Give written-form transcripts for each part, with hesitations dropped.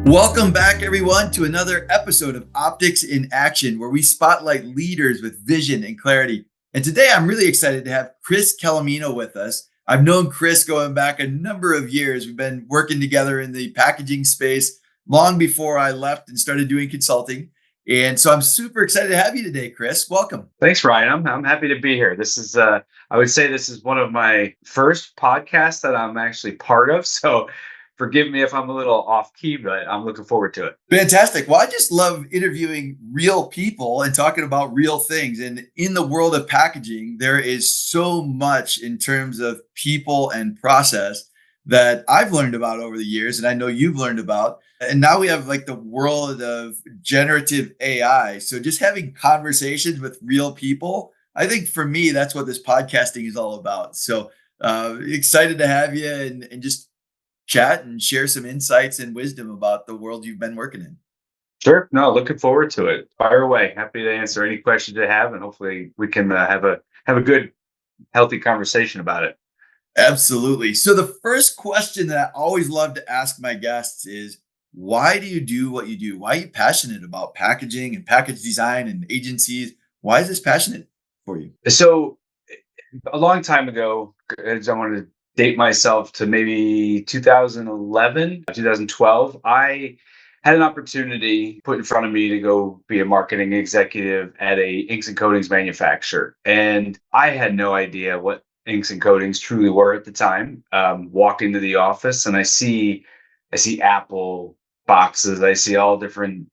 Welcome back, everyone, to another episode of Optics in Action, where we spotlight leaders with vision and clarity. And today I'm really excited to have Chris Calomino with us. I've known Chris going back a number of years. We've been working together in the packaging space long before I left and started doing consulting. And so I'm super excited to have you today, Chris. Welcome. Thanks, Ryan. I'm happy to be here. This is I would say this is one of my first podcasts that I'm actually part of. So forgive me if I'm a little off key, but I'm looking forward to it. Fantastic. Well, I just love interviewing real people and talking about real things. And in the world of packaging, there is so much in terms of people and process that I've learned about over the years, and I know you've learned about. And now we have like the world of generative AI. So just having conversations with real people, I think for me, that's what this podcasting is all about. So excited to have you and just chat and share some insights and wisdom about the world you've been working in. Sure. No, looking forward to it. Fire away. Happy to answer any questions you have, and hopefully we can have a good, healthy conversation about it. Absolutely. So the first question that I always love to ask my guests is, why do you do what you do? Why are you passionate about packaging and package design and agencies? Why is this passionate for you? So a long time ago, I don't want to date myself to maybe 2011, 2012. I had an opportunity put in front of me to go be a marketing executive at a inks and coatings manufacturer. And I had no idea what inks and coatings truly were at the time. Walk into the office and I see Apple boxes. I see all different,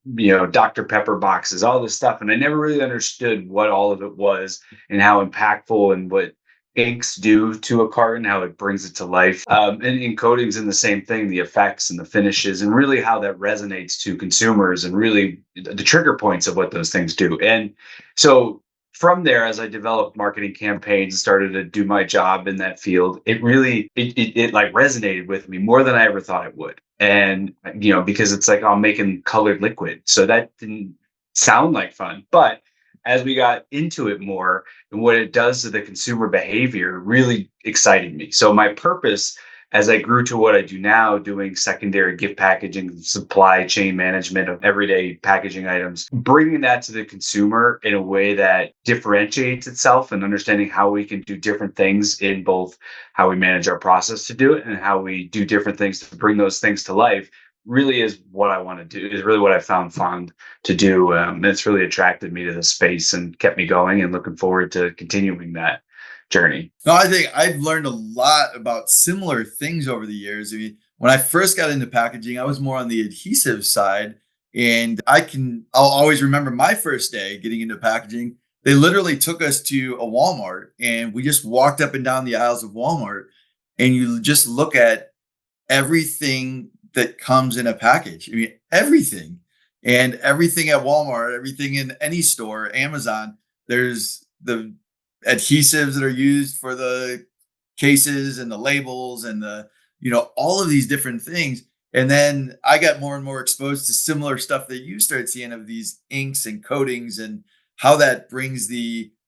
Dr. Pepper boxes, all this stuff. And I never really understood what all of it was and how impactful and what inks do to a carton, how it brings it to life. And in coatings, in the same thing, the effects and the finishes, and really how that resonates to consumers, and really the trigger points of what those things do. And so from there, as I developed marketing campaigns and started to do my job in that field, it like resonated with me more than I ever thought it would. And because it's like, I'm making colored liquid, so that didn't sound like fun. But as we got into it more and what it does to the consumer behavior really excited me. So my purpose as I grew to what I do now, doing secondary gift packaging, supply chain management of everyday packaging items, bringing that to the consumer in a way that differentiates itself, and understanding how we can do different things in both how we manage our process to do it and how we do different things to bring those things to life, really is what I want to do, is really what I found fun to do. And it's really attracted me to the space and kept me going and looking forward to continuing that journey. No, I think I've learned a lot about similar things over the years. I mean, when I first got into packaging, I was more on the adhesive side. And I'll always remember my first day getting into packaging. They literally took us to a Walmart and we just walked up and down the aisles of Walmart, and you just look at everything that comes in a package. I mean, everything. And everything at Walmart, everything in any store, Amazon, there's the adhesives that are used for the cases and the labels and all of these different things. And then I got more and more exposed to similar stuff that you started seeing of these inks and coatings, and how that brings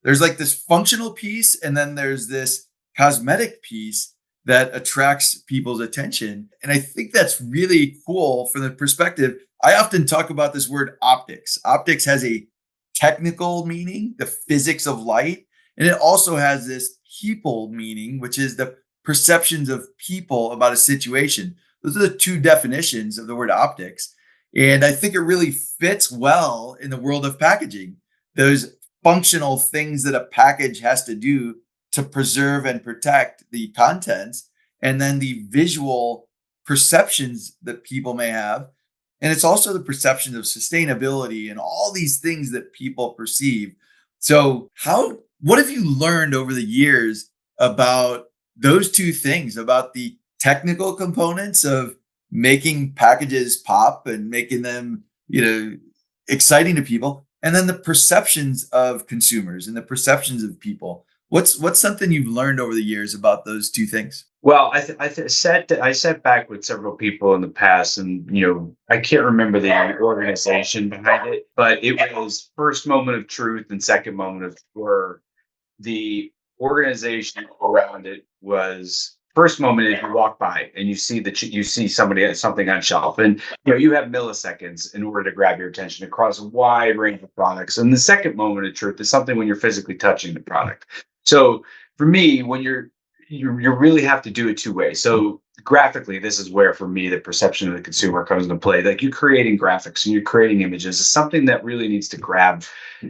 there's like this functional piece, and then there's this cosmetic piece that attracts people's attention. And I think that's really cool from the perspective. I often talk about this word optics. Optics has a technical meaning, the physics of light, and it also has this people meaning, which is the perceptions of people about a situation. Those are the two definitions of the word optics. And I think it really fits well in the world of packaging. Those functional things that a package has to do to preserve and protect the contents, and then the visual perceptions that people may have. And it's also the perception of sustainability and all these things that people perceive. So what have you learned over the years about those two things, about the technical components of making packages pop and making them, exciting to people, and then the perceptions of consumers and the perceptions of people? What's something you've learned over the years about those two things? Well, I sat back with several people in the past, and I can't remember the organization behind it, but it was First Moment of Truth and Second Moment of, where the organization around it was first moment is you walk by and you see you see something on shelf, and you have milliseconds in order to grab your attention across a wide range of products. And the second moment of truth is something when you're physically touching the product. So for me, when you really have to do it two ways. So graphically, this is where for me the perception of the consumer comes into play. Like, you're creating graphics and you're creating images is something that really needs to grab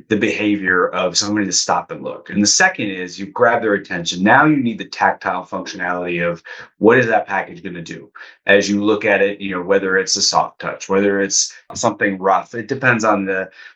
the behavior of somebody to stop and look. And the second is you grab their attention. Now you need the tactile functionality of what is that package going to do as you look at it, whether it's a soft touch, whether it's something rough. It depends on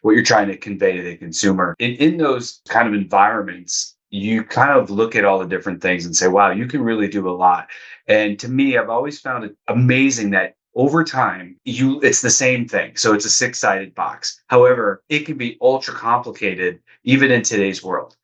what you're trying to convey to the consumer. In those kind of environments, you kind of look at all the different things and say, wow, you can really do a lot. And to me, I've always found it amazing that over time, it's the same thing. So it's a six-sided box. However, it can be ultra complicated even in today's world.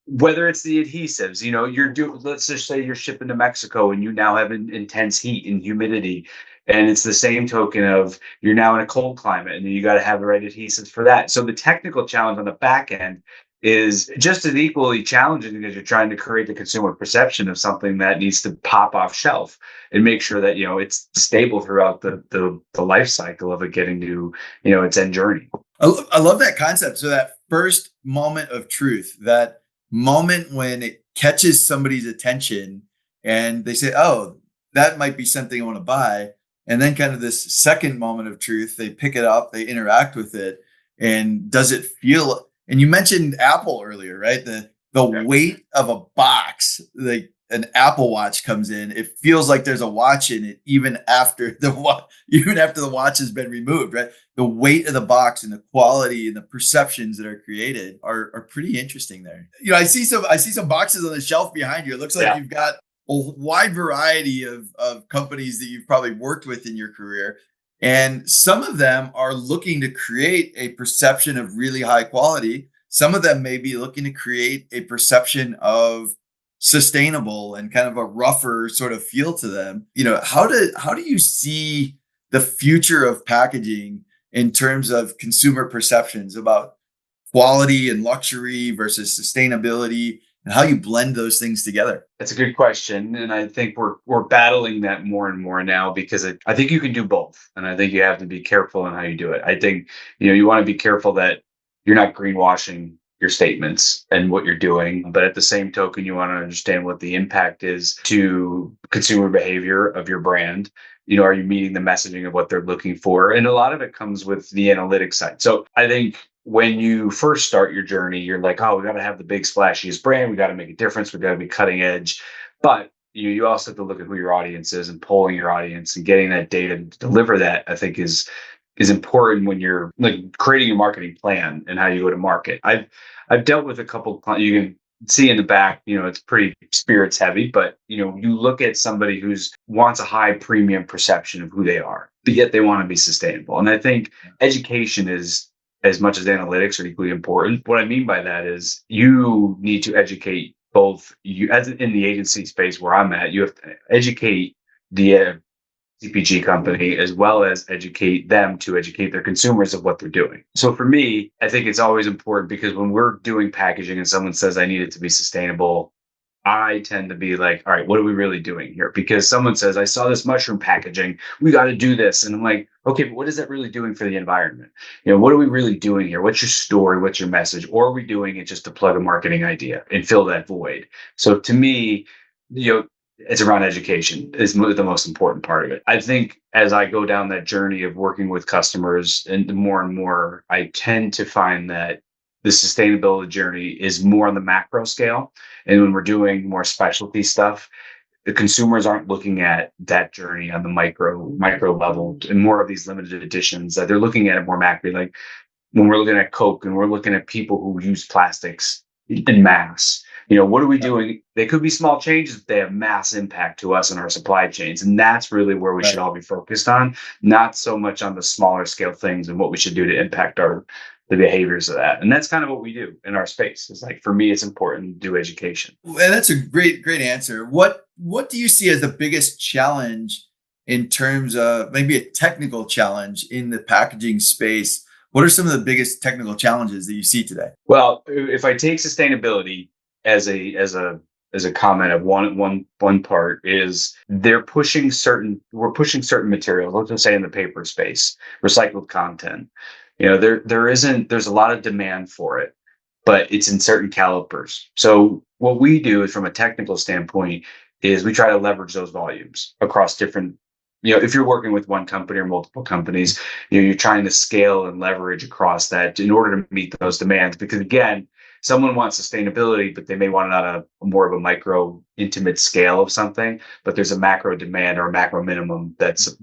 Whether it's the adhesives, let's just say you're shipping to Mexico and you now have intense heat and humidity. And it's the same token of you're now in a cold climate and you got to have the right adhesives for that. So the technical challenge on the back end is just as equally challenging because you're trying to create the consumer perception of something that needs to pop off shelf and make sure that it's stable throughout the life cycle of it getting to its end journey. I love that concept. So that first moment of truth, that moment when it catches somebody's attention and they say, oh, that might be something I want to buy. And then kind of this second moment of truth, they pick it up, they interact with it, and does it feel? And you mentioned Apple earlier, right? The weight of a box, like an Apple Watch comes in, it feels like there's a watch in it, even after the watch has been removed, right? The weight of the box and the quality and the perceptions that are created are pretty interesting there. I see some boxes on the shelf behind you. It looks like you've got a wide variety of companies that you've probably worked with in your career. And some of them are looking to create a perception of really high quality. Some of them may be looking to create a perception of sustainable and kind of a rougher sort of feel to them. How do you see the future of packaging in terms of consumer perceptions about quality and luxury versus sustainability, and how you blend those things together? That's a good question, and I think we're battling that more and more now because I think you can do both, and I think you have to be careful in how you do it. I think you want to be careful that you're not greenwashing your statements and what you're doing, but at the same token, you want to understand what the impact is to consumer behavior of your brand. Are you meeting the messaging of what they're looking for? And a lot of it comes with the analytics side. So I think when you first start your journey, you're like, oh, we got to have the big splashiest brand. We got to make a difference. We got to be cutting edge. But you also have to look at who your audience is and polling your audience and getting that data to deliver that, I think is important when you're like creating your marketing plan and how you go to market. I've dealt with a couple clients. You can see in the back, it's pretty spirits heavy, but you look at somebody who's wants a high premium perception of who they are, but yet they want to be sustainable. And I think education is, as much as analytics, are equally important. What I mean by that is you need to educate both you, as in the agency space where I'm at, you have to educate the CPG company as well as educate them to educate their consumers of what they're doing. So for me, I think it's always important because when we're doing packaging and someone says I need it to be sustainable, I tend to be like, all right, what are we really doing here? Because someone says, I saw this mushroom packaging, we got to do this. And I'm like, okay, but what is that really doing for the environment? What are we really doing here? What's your story? What's your message? Or are we doing it just to plug a marketing idea and fill that void? So to me, it's around education is the most important part of it. I think as I go down that journey of working with customers and more, I tend to find that the sustainability journey is more on the macro scale. And when we're doing more specialty stuff, the consumers aren't looking at that journey on the micro level and more of these limited editions that they're looking at it more macro. Like when we're looking at Coke and we're looking at people who use plastics in mass, what are we doing? They could be small changes, but they have mass impact to us and our supply chains. And that's really where we should all be focused on, not so much on the smaller scale things and what we should do to impact the behaviors of that. And that's kind of what we do in our space. It's like, for me, it's important to do education. And that's a great answer. What do you see as the biggest challenge in terms of maybe a technical challenge in the packaging space? What are some of the biggest technical challenges that you see today? Well, if I take sustainability as a as a comment of one part is we're pushing certain materials, let's just say in the paper space, recycled content. There's a lot of demand for it, but it's in certain calipers. So what we do is from a technical standpoint is we try to leverage those volumes across different, if you're working with one company or multiple companies, you're trying to scale and leverage across that in order to meet those demands. Because again, someone wants sustainability, but they may want it on a more of a micro intimate scale of something, but there's a macro demand or a macro minimum that's,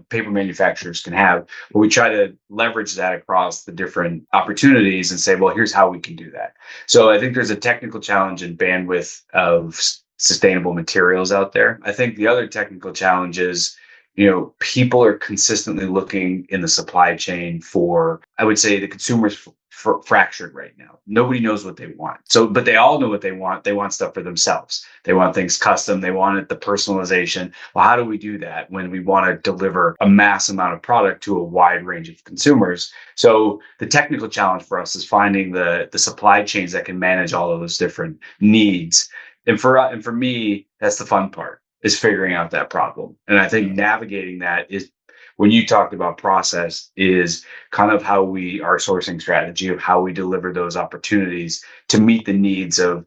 paper manufacturers can have. But we try to leverage that across the different opportunities and say, well, here's how we can do that. So I think there's a technical challenge in bandwidth of sustainable materials out there. I think the other technical challenge is, people are consistently looking in the supply chain for, I would say the consumers fractured right now. Nobody knows what they want. So, but they all know what they want. They want stuff for themselves. They want things custom. They want it, the personalization. Well, how do we do that when we want to deliver a mass amount of product to a wide range of consumers? So the technical challenge for us is finding the supply chains that can manage all of those different needs. And for me, that's the fun part, is figuring out that problem. And I think navigating that is, when you talked about process, is kind of our sourcing strategy of how we deliver those opportunities to meet the needs of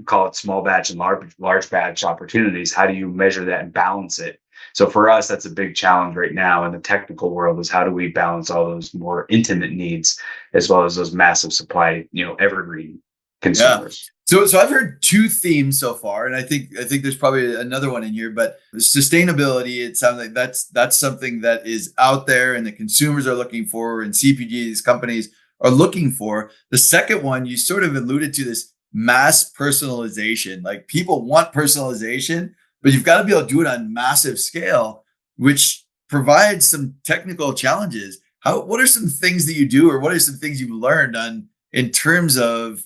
call it small batch and large batch opportunities. How do you measure that and balance it? So for us, that's a big challenge right now in the technical world, is how do we balance all those more intimate needs as well as those massive supply, evergreen Yeah. consumers. So I've heard two themes so far, and I think there's probably another one in here, but sustainability, it sounds like that's something that is out there and the consumers are looking for and CPGs, companies are looking for. The second one, you sort of alluded to, this mass personalization. Like, people want personalization, but you've got to be able to do it on massive scale, which provides some technical challenges. What are some things that you do, or what are some things you've learned in terms of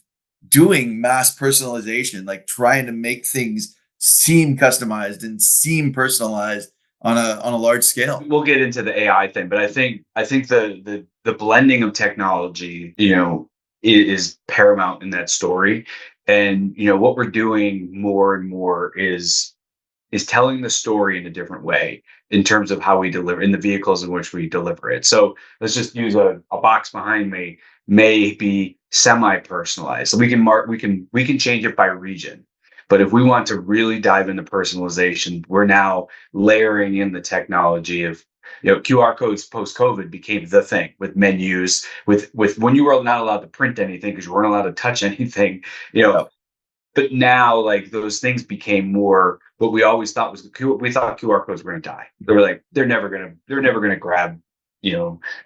doing mass personalization, like trying to make things seem customized and seem personalized on a large scale? We'll get into the AI thing, but I think the blending of technology, is paramount in that story. And what we're doing more and more is telling the story in a different way in terms of how we deliver in the vehicles in which we deliver it. So let's just use a box behind me may be semi-personalized. So we can change it by region. But if we want to really dive into personalization, we're now layering in the technology of, QR codes post-COVID became the thing with menus, with when you were not allowed to print anything because you weren't allowed to touch anything, you know, Oh, but now, like, those things became more what we always thought was we thought QR codes were going to die. They were like, they're never going to grab,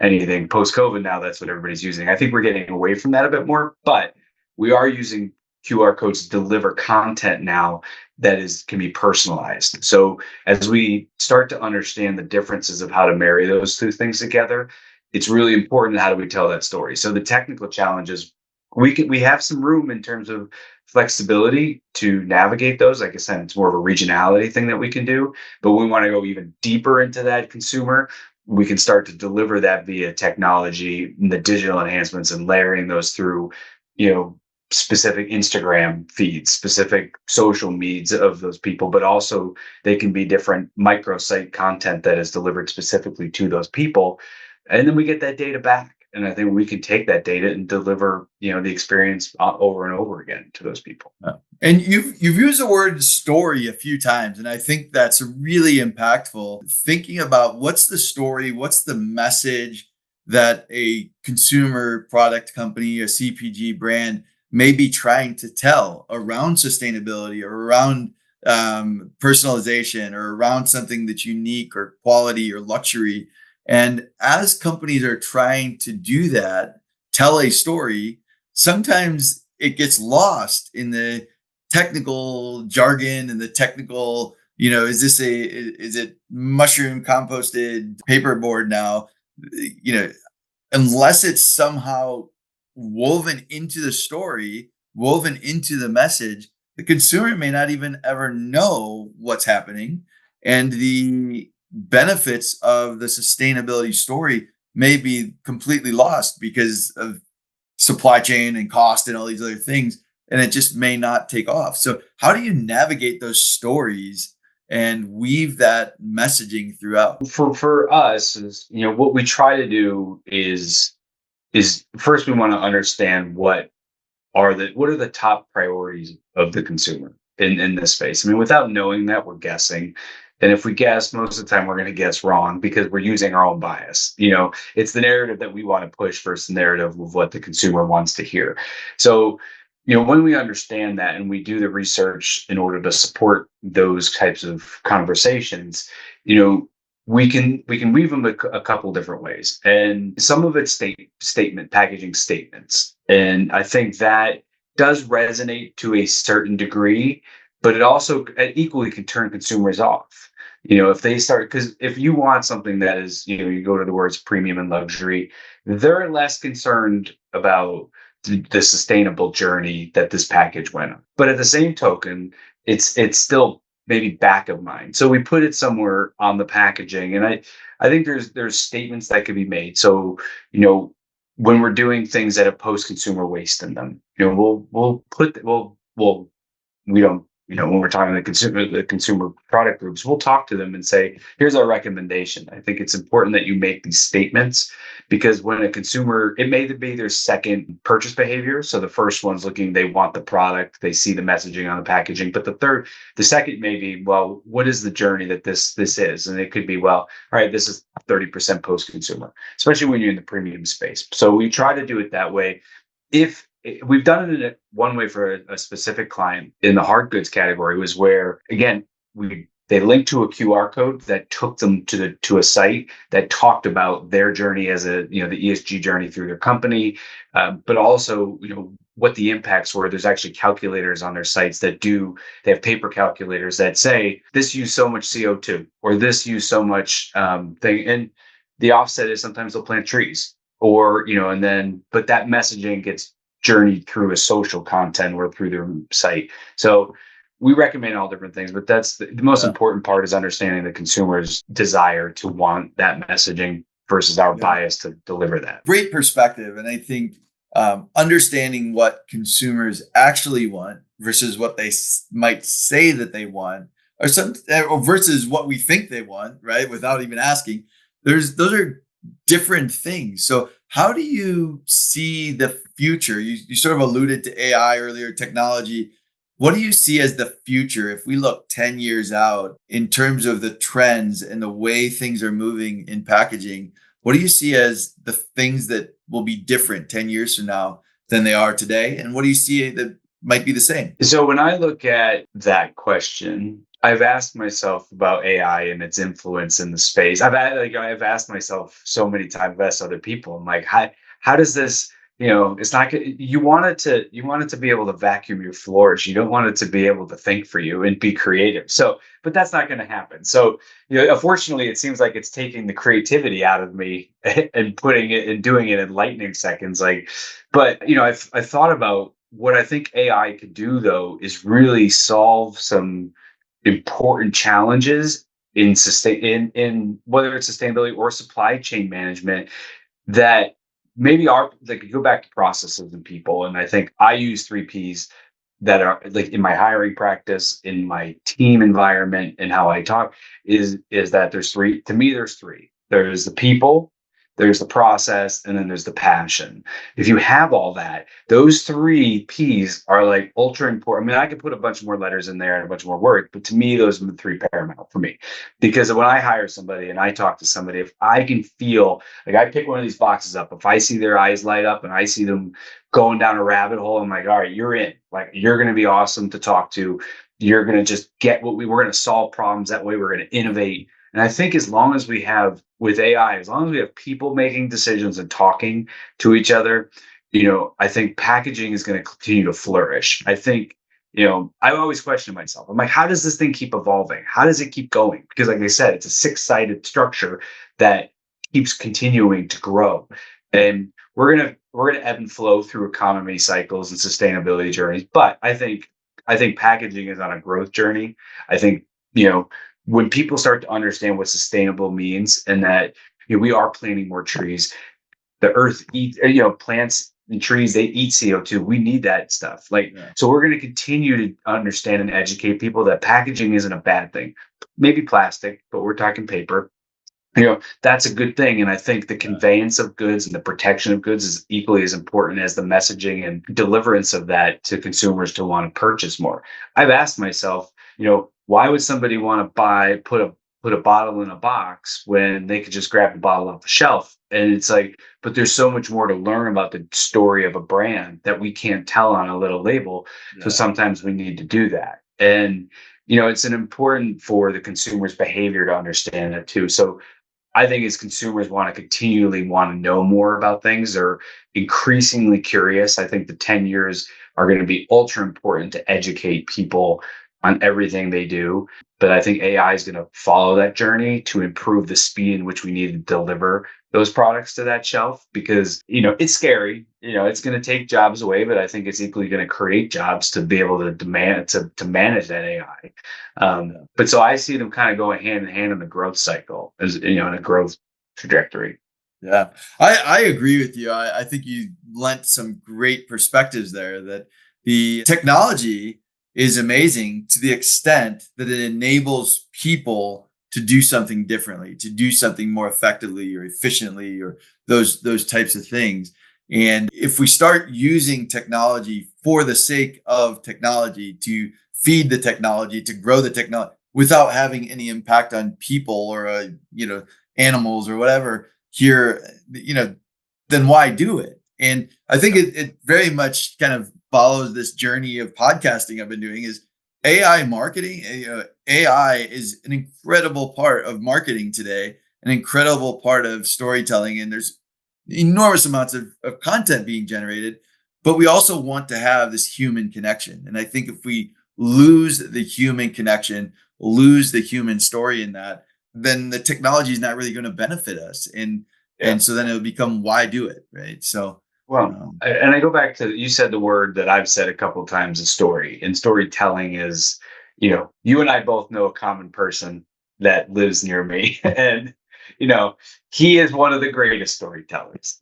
anything post COVID. Now that's what everybody's using. I think we're getting away from that a bit more, but we are using QR codes to deliver content now that can be personalized. So as we start to understand the differences of how to marry those two things together, it's really important. How do we tell that story? So the technical challenges, we have some room in terms of flexibility to navigate those. Like I said, it's more of a regionality thing that we can do, but we want to go even deeper into that consumer. We can start to deliver that via technology and the digital enhancements and layering those through, specific Instagram feeds, specific social needs of those people, but also they can be different microsite content that is delivered specifically to those people. And then we get that data back. And I think we can take that data and deliver, the experience over and over again to those people. yeah. And you've used the word story a few times, and I think that's really impactful. Thinking about what's the story, what's the message that a consumer product company, a CPG brand may be trying to tell around sustainability or around personalization or around something that's unique or quality or luxury. And as companies are trying to do that, tell a story, sometimes it gets lost in the technical jargon and the technical, is it mushroom composted paperboard now? You know, unless it's somehow woven into the story, woven into the message, the consumer may not even ever know what's happening. And the benefits of the sustainability story may be completely lost because of supply chain and cost and all these other things. and it just may not take off. So how do you navigate those stories and weave that messaging throughout? For us, is what we try to do is first we want to understand what are the top priorities of the consumer in this space. I mean, without knowing that, we're guessing. And if we guess, most of the time we're going to guess wrong because we're using our own bias. It's the narrative that we want to push versus the narrative of what the consumer wants to hear. So, when we understand that and we do the research in order to support those types of conversations, you know, we can weave them a couple different ways, and some of it's packaging statements, and I think that does resonate to a certain degree, but it also equally can turn consumers off. If they start, because if you want something that is, you go to the words premium and luxury, they're less concerned about the sustainable journey that this package went on. But at the same token, it's still maybe back of mind. So we put it somewhere on the packaging, and I think there's statements that could be made. So when we're doing things that have post consumer waste in them, we don't, when we're talking to the consumer product groups, we'll talk to them and say, here's our recommendation. I think it's important that you make these statements, because when a consumer, it may be their second purchase behavior. So the first one's looking, they want the product, they see the messaging on the packaging. But the second may be, well, what is the journey that this is? And it could be, well, all right, this is 30% post consumer, especially when you're in the premium space. So we try to do it that way. If we've done it in one way for a specific client in the hard goods category, was where, again, they linked to a QR code that took them to a site that talked about their journey as the ESG journey through their company, but also what the impacts were. There's actually calculators on their sites they have paper calculators that say this used so much CO2 or this used so much thing, and the offset is sometimes they'll plant trees, or but that messaging gets journeyed through a social content or through their site. So we recommend all different things, but that's the most Yeah. important part, is understanding the consumer's desire to want that messaging versus our Yeah. bias to deliver that. Great perspective. And I think understanding what consumers actually want versus what they might say that they want, or versus what we think they want, right? Without even asking, those are different things. So how do you see the future? You sort of alluded to AI earlier, technology. What do you see as the future if we look 10 years out in terms of the trends and the way things are moving in packaging? What do you see as the things that will be different 10 years from now than they are today? And what do you see that might be the same? So when I look at that question, I've asked myself about AI and its influence in the space. I've asked myself so many times, I've asked other people, I'm like, how does this, it's not good. You want it to be able to vacuum your floors. You don't want it to be able to think for you and be creative. So, but that's not going to happen. So, unfortunately, it seems like it's taking the creativity out of me and putting it and doing it in lightning seconds. But I've thought about what I think AI could do, though, is really solve some important challenges in whether it's sustainability or supply chain management, that maybe they could go back to processes and people. And I think I use 3 Ps that are like in my hiring practice, in my team environment, and how I talk, is that there's three. To me, there's three. There's the people, there's the process, and then there's the passion. If you have all that, those 3 Ps are like ultra important. I mean, I could put a bunch more letters in there and a bunch more words, but to me, those are the three paramount for me. Because when I hire somebody and I talk to somebody, if I can feel like I pick one of these boxes up, if I see their eyes light up and I see them going down a rabbit hole, I'm like, all right, you're in. Like, you're going to be awesome to talk to. You're going to just get we're going to solve problems that way. We're going to innovate. And I think as long as we have, with AI, as long as we have people making decisions and talking to each other, I think packaging is going to continue to flourish. I think, I always question myself. I'm like, how does this thing keep evolving? How does it keep going? Because like I said, it's a six-sided structure that keeps continuing to grow. And we're gonna ebb and flow through economy cycles and sustainability journeys. But I think packaging is on a growth journey. I think, when people start to understand what sustainable means, and that we are planting more trees, the earth eats, plants and trees, they eat CO2. We need that stuff. Like, Yeah. so we're going to continue to understand and educate people that packaging isn't a bad thing. Maybe plastic, but we're talking paper. That's a good thing. And I think the Yeah. conveyance of goods and the protection of goods is equally as important as the messaging and deliverance of that to consumers to want to purchase more. I've asked myself, why would somebody want to put a bottle in a box when they could just grab the bottle off the shelf? And it's like, but there's so much more to learn about the story of a brand that we can't tell on a little label. So Yeah. sometimes we need to do that. And it's an important for the consumer's behavior to understand that too. So I think as consumers want to continually want to know more about things, they're increasingly curious. I think the 10 years are going to be ultra important to educate people on everything they do. But I think AI is going to follow that journey to improve the speed in which we need to deliver those products to that shelf because, it's scary. It's going to take jobs away, but I think it's equally going to create jobs to be able to demand to manage that AI. Yeah. But so I see them kind of going hand in hand in the growth cycle, as in a growth trajectory. Yeah, I agree with you. I think you lent some great perspectives there that the technology is amazing to the extent that it enables people to do something differently, to do something more effectively or efficiently or those types of things. And if we start using technology for the sake of technology to feed the technology, to grow the technology without having any impact on people or animals or whatever here, then why do it? And I think it very much kind of follows this journey of podcasting I've been doing is AI marketing. AI is an incredible part of marketing today, an incredible part of storytelling. And there's enormous amounts of content being generated, but we also want to have this human connection. And I think if we lose the human connection, lose the human story in that, then the technology is not really going to benefit us. And Yeah. so then it would become why do it, right? So Well, um, and I go back to you said the word that I've said a couple of times, a story. And storytelling is, you and I both know a common person that lives near me. And, you know, he is one of the greatest storytellers.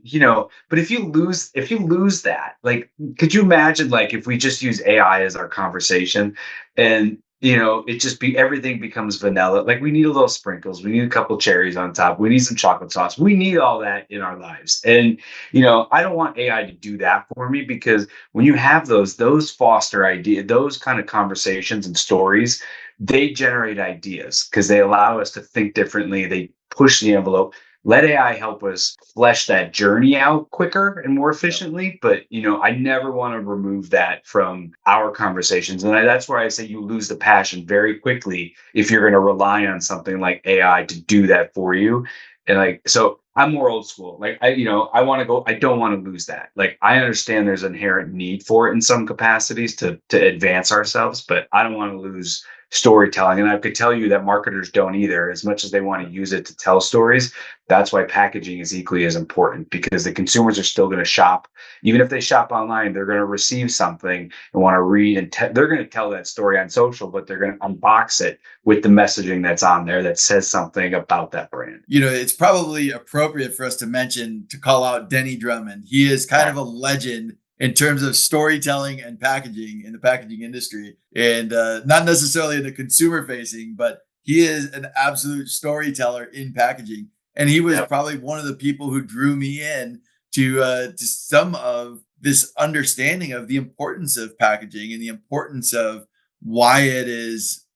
But if you lose that, like, could you imagine like if we just use AI as our conversation and it just be everything becomes vanilla. Like we need a little sprinkles, we need a couple cherries on top, we need some chocolate sauce, we need all that in our lives. And I don't want AI to do that for me because when you have those foster idea, those kind of conversations and stories, they generate ideas because they allow us to think differently. They push the envelope. Let AI help us flesh that journey out quicker and more yeah, efficiently. But I never want to remove that from our conversations, and that's where I say you lose the passion very quickly if you're going to rely on something like AI to do that for you. And like, so I'm more old school. Like I want to go, I don't want to lose that. Like I understand there's inherent need for it in some capacities to advance ourselves, but I don't want to lose storytelling. And I could tell you that marketers don't either, as much as they want to use it to tell stories. That's why packaging is equally as important because the consumers are still going to shop. Even if they shop online, they're going to receive something and want to read and they're going to tell that story on social, but they're going to unbox it with the messaging that's on there that says something about that brand. it's probably appropriate for us to call out Denny Drummond. He is kind Yeah. of a legend in terms of storytelling and packaging in the packaging industry, and not necessarily in the consumer facing, but he is an absolute storyteller in packaging. And he was Yeah. probably one of the people who drew me in to some of this understanding of the importance of packaging and the importance of why it is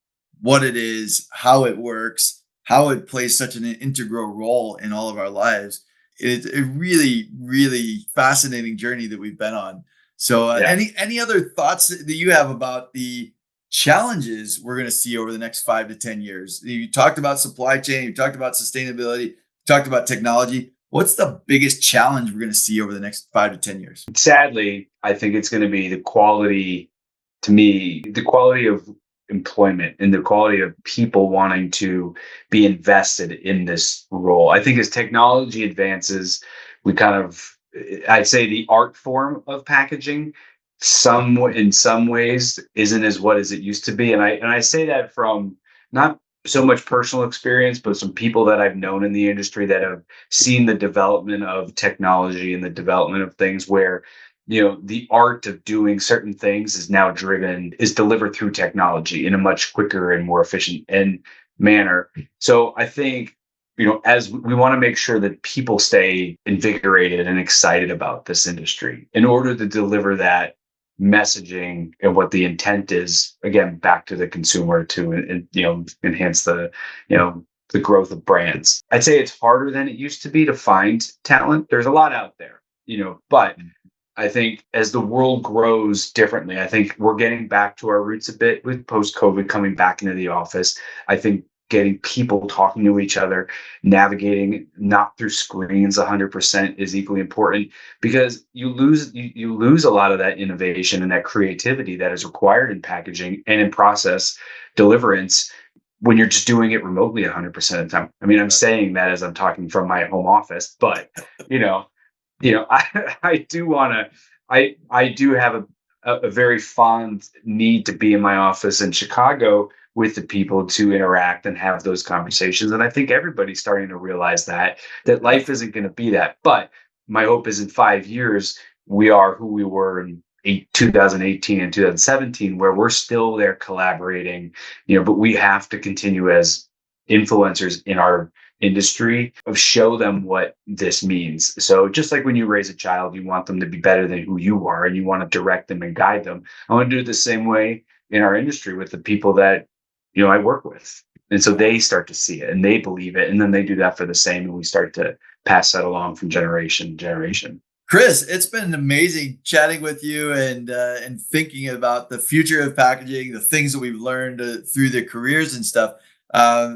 what it is, how it works, how it plays such an integral role in all of our lives. It's a really, really fascinating journey that we've been on. So, Yeah. any other thoughts that you have about the challenges we're going to see over the next 5 to 10 years? You talked about supply chain, you talked about sustainability, you talked about technology. What's the biggest challenge we're going to see over the next 5 to 10 years? Sadly, I think it's going to be the quality, to me, the quality of employment and the quality of people wanting to be invested in this role. I think as technology advances, we kind of, I'd say the art form of packaging, in some ways isn't as what as it used to be. And I say that from not so much personal experience, but some people that I've known in the industry that have seen the development of technology and the development of things where, the art of doing certain things is delivered through technology in a much quicker and more efficient and manner. So I think, as we want to make sure that people stay invigorated and excited about this industry in order to deliver that messaging and what the intent is, again, back to the consumer to, enhance the growth of brands. I'd say it's harder than it used to be to find talent. There's a lot out there, but I think as the world grows differently, I think we're getting back to our roots a bit with post-COVID coming back into the office. I think getting people talking to each other, navigating not through screens 100% is equally important, because you lose a lot of that innovation and that creativity that is required in packaging and in process deliverance when you're just doing it remotely 100% of the time. I mean, I'm saying that as I'm talking from my home office, but I do want to. I do have a very fond need to be in my office in Chicago with the people to interact and have those conversations. And I think everybody's starting to realize that life isn't going to be that. But my hope is in 5 years, we are who we were in 2018 and 2017, where we're still there collaborating, but we have to continue as influencers in our industry of show them what this means. So just like when you raise a child, you want them to be better than who you are and you want to direct them and guide them. I want to do it the same way in our industry with the people that I work with. And so they start to see it and they believe it. And then they do that for the same. And we start to pass that along from generation to generation. Chris, it's been amazing chatting with you and thinking about the future of packaging, the things that we've learned through the careers and stuff.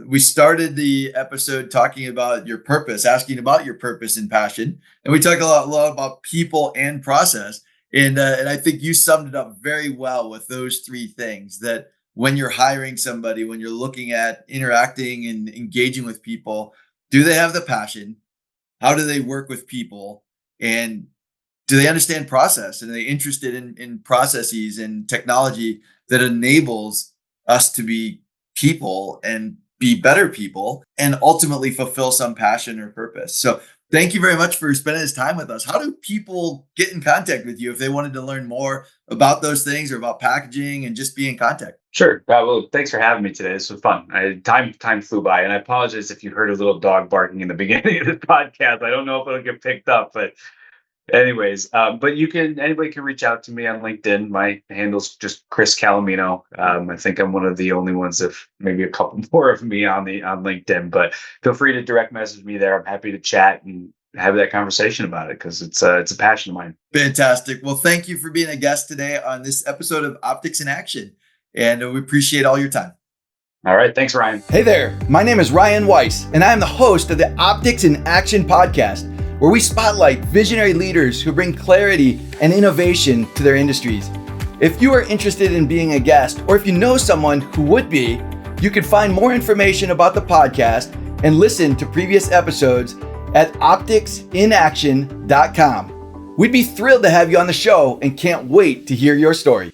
We started the episode talking about your purpose, asking about your purpose and passion. And we talked a lot about people and process. And I think you summed it up very well with those three things, that when you're hiring somebody, when you're looking at interacting and engaging with people, do they have the passion? How do they work with people? And do they understand process? And are they interested in processes and technology that enables us to be people and be better people and ultimately fulfill some passion or purpose? So thank you very much for spending this time with us. How do people get in contact with you if they wanted to learn more about those things or about packaging and just be in contact? Sure. Well, thanks for having me today. This was fun. Time flew by, and I apologize if you heard a little dog barking in the beginning of the podcast. I don't know if it'll get picked up, but anyways, but anybody can reach out to me on LinkedIn. My handle's just Chris Calomino. I think I'm one of the only ones, if maybe a couple more of me on LinkedIn, but feel free to direct message me there. I'm happy to chat and have that conversation about it because it's a passion of mine. Fantastic. Well, thank you for being a guest today on this episode of Optics in Action. And we appreciate all your time. All right. Thanks, Ryan. Hey there. My name is Ryan Weiss, and I am the host of the Optics in Action podcast, where we spotlight visionary leaders who bring clarity and innovation to their industries. If you are interested in being a guest, or if you know someone who would be, you can find more information about the podcast and listen to previous episodes at opticsinaction.com. We'd be thrilled to have you on the show and can't wait to hear your story.